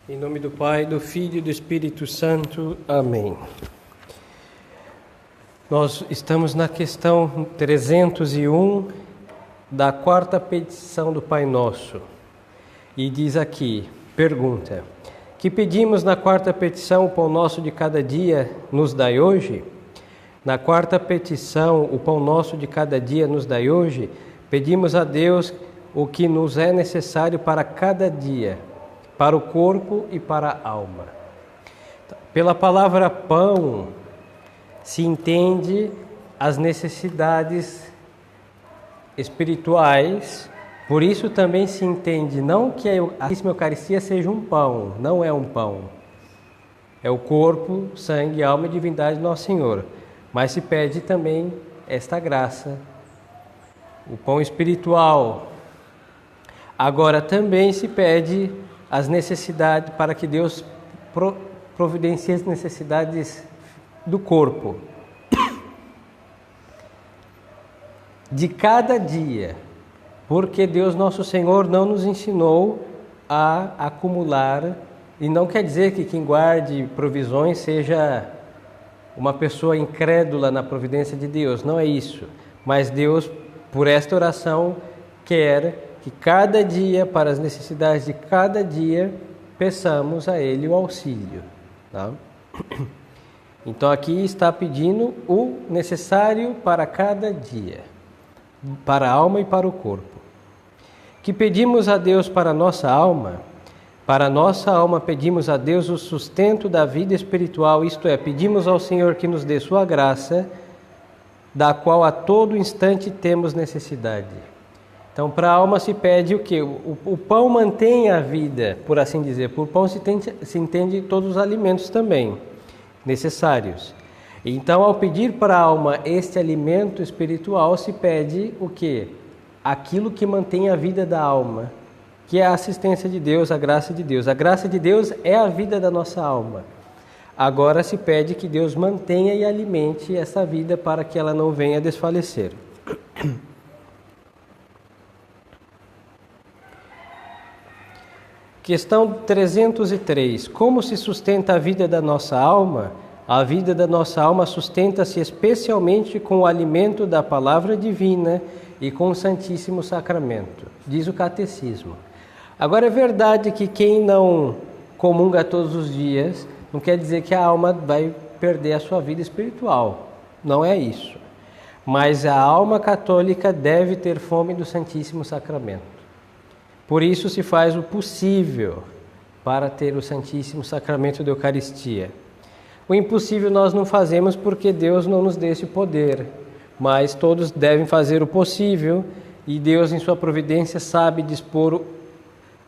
Em nome do Pai, do Filho e do Espírito Santo. Amém. Nós estamos na questão 301 da quarta petição do Pai Nosso. E diz aqui, pergunta: que pedimos na quarta petição, o pão nosso de cada dia nos dai hoje? Na quarta petição, o pão nosso de cada dia nos dai hoje, pedimos a Deus o que nos é necessário para cada dia, para o corpo e para a alma. Pela palavra pão se entende as necessidades espirituais, por isso também se entende não que a Santíssima Eucaristia seja um pão, não é um pão. É o corpo, sangue, alma e divindade do Nosso Senhor. Mas se pede também esta graça, o pão espiritual. Agora também se pede as necessidades, para que Deus providencie as necessidades do corpo. De cada dia, porque Deus Nosso Senhor não nos ensinou a acumular, e não quer dizer que quem guarde provisões seja uma pessoa incrédula na providência de Deus, não é isso. Mas Deus, por esta oração, quer que cada dia, para as necessidades de cada dia, peçamos a Ele o auxílio. Tá? Então aqui está pedindo o necessário para cada dia, para a alma e para o corpo. Que pedimos a Deus para a nossa alma? Para a nossa alma pedimos a Deus o sustento da vida espiritual, isto é, pedimos ao Senhor que nos dê sua graça, da qual a todo instante temos necessidade. Então, para a alma se pede o quê? O pão mantém a vida, por assim dizer. Por pão se entende todos os alimentos também necessários. Então, ao pedir para a alma este alimento espiritual, se pede o quê? Aquilo que mantém a vida da alma, que é a assistência de Deus, a graça de Deus. A graça de Deus é a vida da nossa alma. Agora se pede que Deus mantenha e alimente essa vida para que ela não venha a desfalecer. Questão 303. Como se sustenta a vida da nossa alma? A vida da nossa alma sustenta-se especialmente com o alimento da palavra divina e com o Santíssimo Sacramento, diz o Catecismo. Agora é verdade que quem não comunga todos os dias, não quer dizer que a alma vai perder a sua vida espiritual. Não é isso. Mas a alma católica deve ter fome do Santíssimo Sacramento. Por isso se faz o possível para ter o Santíssimo Sacramento da Eucaristia. O impossível nós não fazemos porque Deus não nos dê esse poder, mas todos devem fazer o possível e Deus, em sua providência, sabe dispor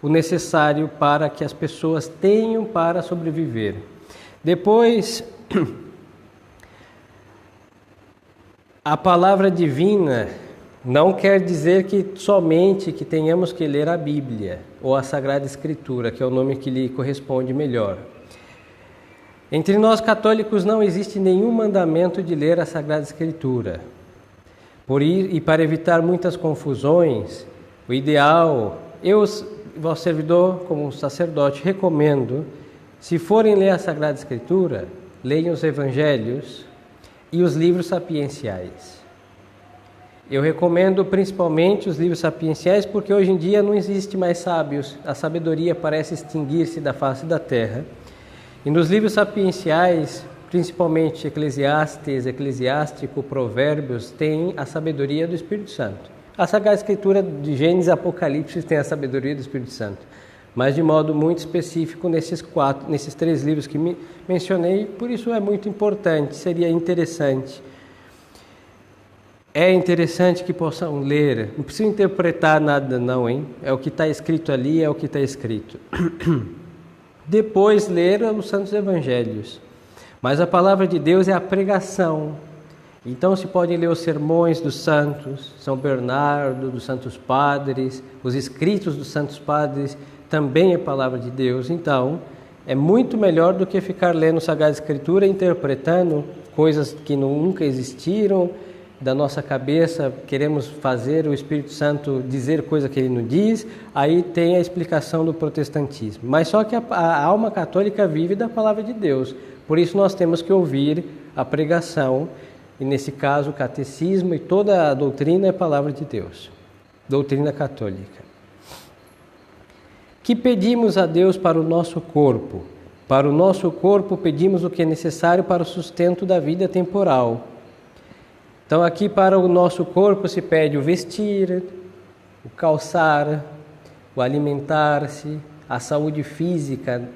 o necessário para que as pessoas tenham para sobreviver. Depois, a palavra divina não quer dizer que somente que tenhamos que ler a Bíblia ou a Sagrada Escritura, que é o nome que lhe corresponde melhor. Entre nós católicos não existe nenhum mandamento de ler a Sagrada Escritura. E para evitar muitas confusões, o ideal, eu, vosso servidor, como sacerdote, recomendo, se forem ler a Sagrada Escritura, leiam os Evangelhos e os livros sapienciais. Eu recomendo principalmente os livros sapienciais porque hoje em dia não existe mais sábios, a sabedoria parece extinguir-se da face da terra. E nos livros sapienciais, principalmente Eclesiastes, Eclesiástico, Provérbios, tem a sabedoria do Espírito Santo. A Sagrada Escritura de Gênesis e Apocalipse tem a sabedoria do Espírito Santo, mas de modo muito específico nesses 3 livros que mencionei, por isso é muito importante, seria interessante. É interessante que possam ler, não precisa interpretar nada não, hein? É o que está escrito ali, é o que está escrito. Depois ler os Santos Evangelhos. Mas a palavra de Deus é a pregação. Então se podem ler os sermões dos santos, São Bernardo, dos santos padres, os escritos dos santos padres, também é palavra de Deus. Então é muito melhor do que ficar lendo Sagrada Escritura, interpretando coisas que nunca existiram, da nossa cabeça, queremos fazer o Espírito Santo dizer coisa que ele não diz, aí tem a explicação do protestantismo. Mas só que a alma católica vive da palavra de Deus, por isso nós temos que ouvir a pregação, e nesse caso o catecismo e toda a doutrina é palavra de Deus, doutrina católica. Que pedimos a Deus para o nosso corpo? Para o nosso corpo pedimos o que é necessário para o sustento da vida temporal. Então aqui para o nosso corpo se pede o vestir, o calçar, o alimentar-se, a saúde física,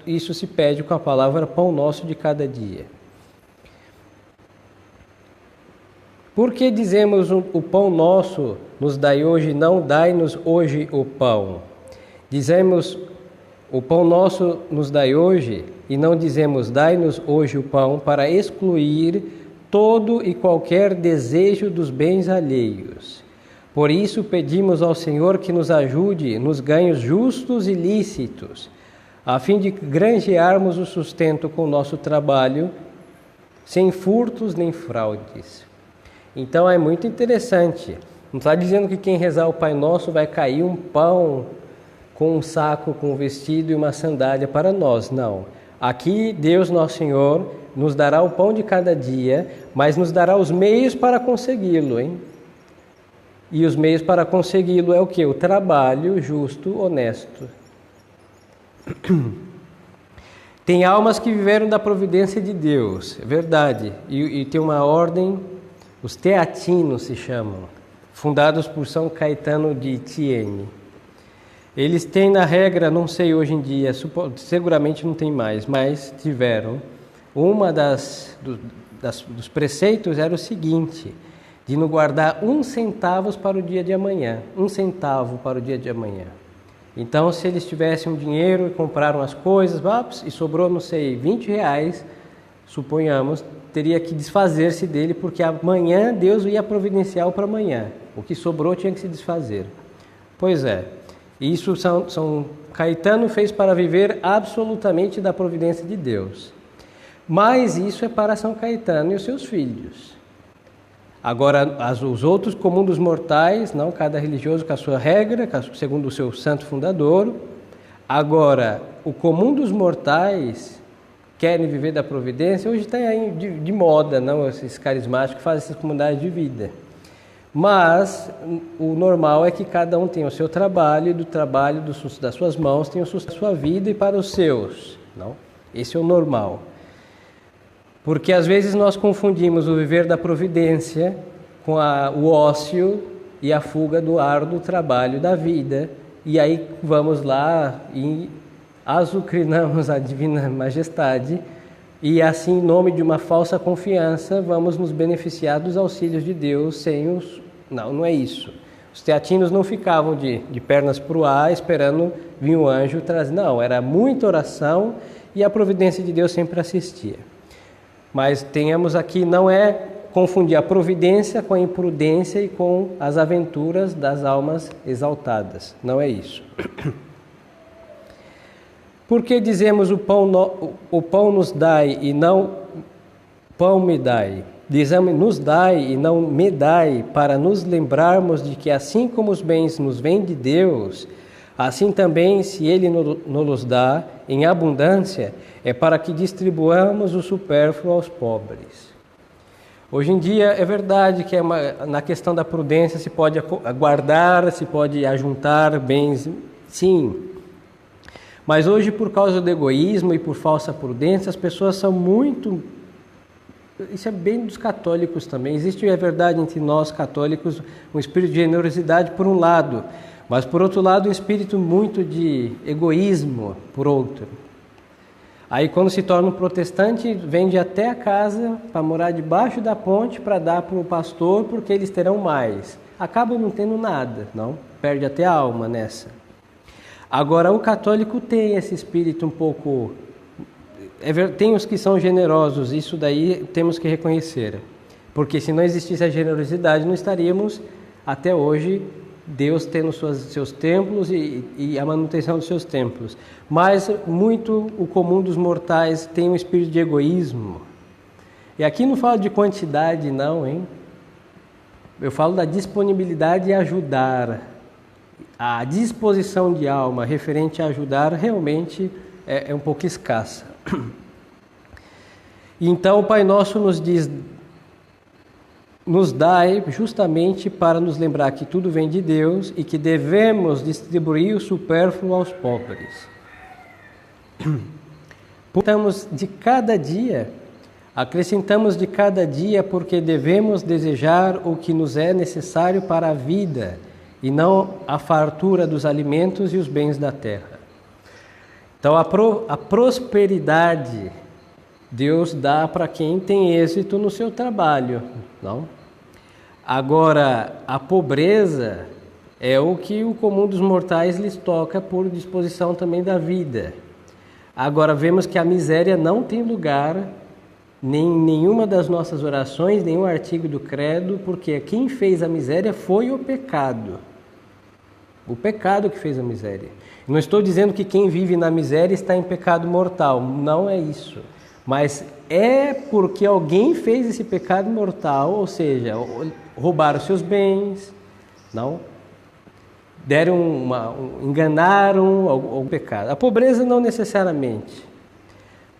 isso se pede com a palavra pão nosso de cada dia. Por que dizemos o pão nosso nos dai hoje, não dai-nos hoje o pão? Dizemos o pão nosso nos dai hoje e não dizemos dai-nos hoje o pão para excluir todo e qualquer desejo dos bens alheios. Por isso pedimos ao Senhor que nos ajude nos ganhos justos e lícitos, a fim de granjearmos o sustento com o nosso trabalho, sem furtos nem fraudes. Então é muito interessante. Não está dizendo que quem rezar o Pai Nosso vai cair um pão com um saco, com um vestido e uma sandália para nós. Não. Aqui Deus, nosso Senhor, nos dará o pão de cada dia, mas nos dará os meios para consegui-lo, hein? E os meios para consegui-lo é o quê? O trabalho justo, honesto. Tem almas que viveram da providência de Deus, é verdade. E tem uma ordem, os teatinos se chamam, fundados por São Caetano de Thiene. Eles têm na regra, não sei hoje em dia, seguramente não tem mais, mas tiveram. Uma dos preceitos era o seguinte, de não guardar 1 centavo para o dia de amanhã. 1 centavo para o dia de amanhã. Então, se eles tivessem um dinheiro e compraram as coisas, e sobrou, não sei, 20 reais, suponhamos, teria que desfazer-se dele, porque amanhã Deus ia providenciar para amanhã. O que sobrou tinha que se desfazer. Pois é, isso São Caetano fez para viver absolutamente da providência de Deus. Mas isso é para São Caetano e os seus filhos. Agora, os outros comuns dos mortais, não, cada religioso com a sua regra, segundo o seu santo fundador. Agora, o comum dos mortais querem viver da providência, hoje está aí de moda, não, esses carismáticos que fazem essas comunidades de vida. Mas o normal é que cada um tenha o seu trabalho, e do trabalho das suas mãos tenha a sua vida e para os seus. Não? Esse é o normal. Porque às vezes nós confundimos o viver da providência com o ócio e a fuga do árduo trabalho da vida. E aí vamos lá e azucrinamos a Divina Majestade e assim, em nome de uma falsa confiança, vamos nos beneficiar dos auxílios de Deus sem os... Não é isso. Os teatinos não ficavam de pernas para o ar esperando vir um anjo trazer. Não, era muita oração e a providência de Deus sempre assistia. Mas tenhamos aqui, não é confundir a providência com a imprudência e com as aventuras das almas exaltadas. Não é isso. Por que dizemos o pão nos dai e não pão me dai? Dizemos nos dai e não me dai, para nos lembrarmos de que assim como os bens nos vêm de Deus, assim também, se Ele nos dá em abundância, é para que distribuamos o supérfluo aos pobres. Hoje em dia é verdade que na questão da prudência se pode guardar, se pode ajuntar bens, sim. Mas hoje, por causa do egoísmo e por falsa prudência, as pessoas são muito... Isso é bem dos católicos também. Existe, é verdade, entre nós católicos, um espírito de generosidade por um lado, mas por outro lado um espírito muito de egoísmo por outro. Aí quando se torna um protestante, vende até a casa para morar debaixo da ponte para dar para o pastor, porque eles terão mais. Acaba não tendo nada, não? Perde até a alma nessa. Agora o católico tem esse espírito um pouco... tem os que são generosos, isso daí temos que reconhecer. Porque se não existisse a generosidade, não estaríamos até hoje... Deus tendo seus templos e a manutenção dos seus templos. Mas muito o comum dos mortais tem um espírito de egoísmo. E aqui não falo de quantidade não, hein? Eu falo da disponibilidade de ajudar. A disposição de alma referente a ajudar realmente é um pouco escassa. Então o Pai Nosso nos diz, nos dai justamente para nos lembrar que tudo vem de Deus e que devemos distribuir o supérfluo aos pobres. Acrescentamos de cada dia porque devemos desejar o que nos é necessário para a vida e não a fartura dos alimentos e os bens da terra. Então a prosperidade Deus dá para quem tem êxito no seu trabalho, não? Agora, a pobreza é o que o comum dos mortais lhes toca por disposição também da vida. Agora, vemos que a miséria não tem lugar nem em nenhuma das nossas orações, nenhum artigo do credo, porque quem fez a miséria foi o pecado. O pecado que fez a miséria. Não estou dizendo que quem vive na miséria está em pecado mortal, não é isso. Mas é porque alguém fez esse pecado mortal, ou seja, roubaram seus bens, não? Enganaram o pecado. A pobreza não necessariamente,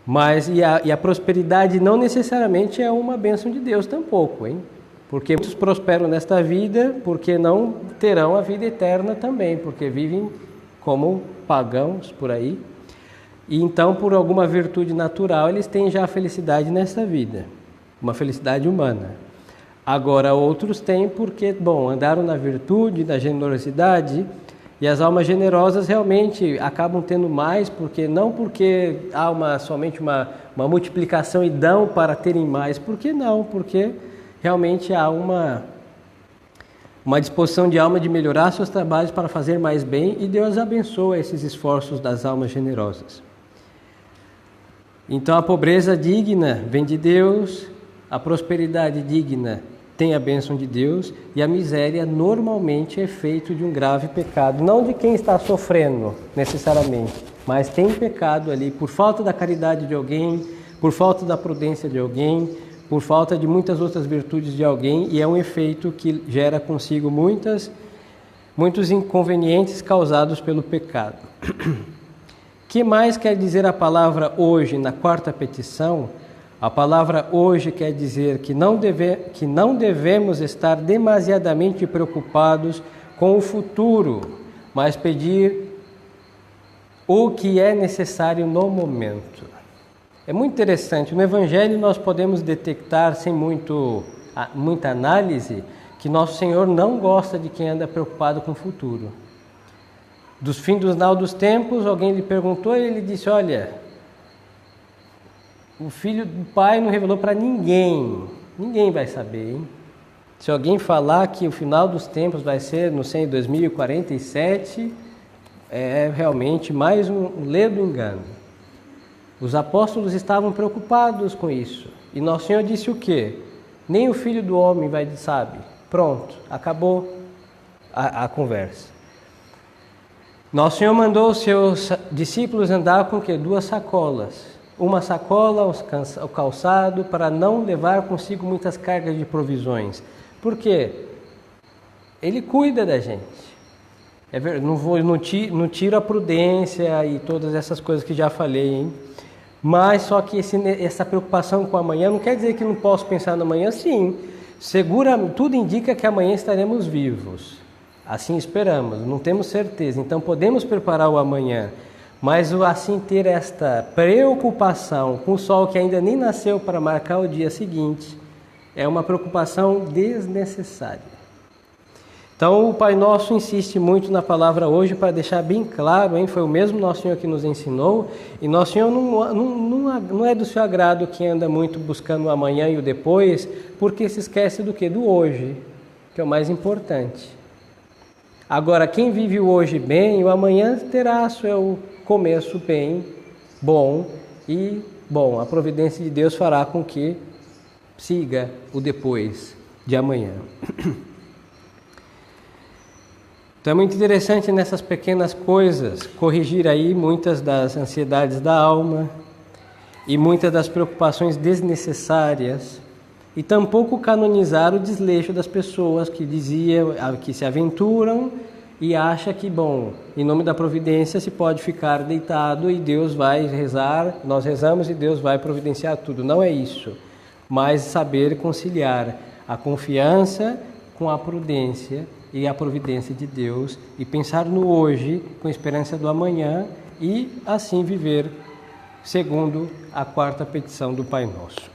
mas e a prosperidade não necessariamente é uma bênção de Deus tampouco, hein? Porque muitos prosperam nesta vida, porque não terão a vida eterna também, porque vivem como pagãos por aí. E então, por alguma virtude natural, eles têm já a felicidade nesta vida, uma felicidade humana. Agora, outros têm porque, andaram na virtude, na generosidade, e as almas generosas realmente acabam tendo mais, porque não porque há somente uma multiplicação e dão para terem mais, porque não, porque realmente há uma disposição de alma de melhorar seus trabalhos para fazer mais bem, e Deus abençoa esses esforços das almas generosas. Então a pobreza digna vem de Deus, a prosperidade digna tem a bênção de Deus, e a miséria normalmente é feito de um grave pecado, não de quem está sofrendo necessariamente, mas tem pecado ali por falta da caridade de alguém, por falta da prudência de alguém, por falta de muitas outras virtudes de alguém, e é um efeito que gera consigo muitos inconvenientes causados pelo pecado. Que mais quer dizer a palavra hoje na quarta petição? A palavra hoje quer dizer que não devemos estar demasiadamente preocupados com o futuro, mas pedir o que é necessário no momento. É muito interessante, no Evangelho nós podemos detectar sem muita análise que nosso Senhor não gosta de quem anda preocupado com o futuro. Dos fins do final dos tempos, alguém lhe perguntou e ele disse, olha, o filho do pai não revelou para ninguém vai saber, hein? Se alguém falar que o final dos tempos vai ser, não sei, em 2047, é realmente mais um ledo engano. Os apóstolos estavam preocupados com isso. E Nosso Senhor disse o quê? Nem o Filho do Homem sabe. Pronto, acabou a conversa. Nosso Senhor mandou os seus discípulos andar com o quê? 2 sacolas. Uma sacola ao calçado para não levar consigo muitas cargas de provisões. Por quê? Ele cuida da gente. Não tiro a prudência e todas essas coisas que já falei, hein? Mas só que essa preocupação com amanhã não quer dizer que não posso pensar no amanhã, sim. Tudo indica que amanhã estaremos vivos. Assim esperamos, não temos certeza. Então podemos preparar o amanhã. Mas assim ter esta preocupação com o sol que ainda nem nasceu para marcar o dia seguinte é uma preocupação desnecessária. Então o Pai Nosso insiste muito na palavra hoje para deixar bem claro, hein? Foi o mesmo Nosso Senhor que nos ensinou, e Nosso Senhor não é do seu agrado quem anda muito buscando o amanhã e o depois, porque se esquece do quê? Do hoje, que é o mais importante. Agora, quem vive o hoje bem, o amanhã terá seu começo bem, bom, e, a providência de Deus fará com que siga o depois de amanhã. Então é muito interessante nessas pequenas coisas corrigir aí muitas das ansiedades da alma. e muitas das preocupações desnecessárias, e tampouco canonizar o desleixo das pessoas que que se aventuram e acha que, bom, em nome da providência se pode ficar deitado e Deus vai rezar, nós rezamos e Deus vai providenciar tudo. Não é isso, mas saber conciliar a confiança com a prudência e a providência de Deus, e pensar no hoje com a esperança do amanhã, e assim viver segundo a quarta petição do Pai Nosso.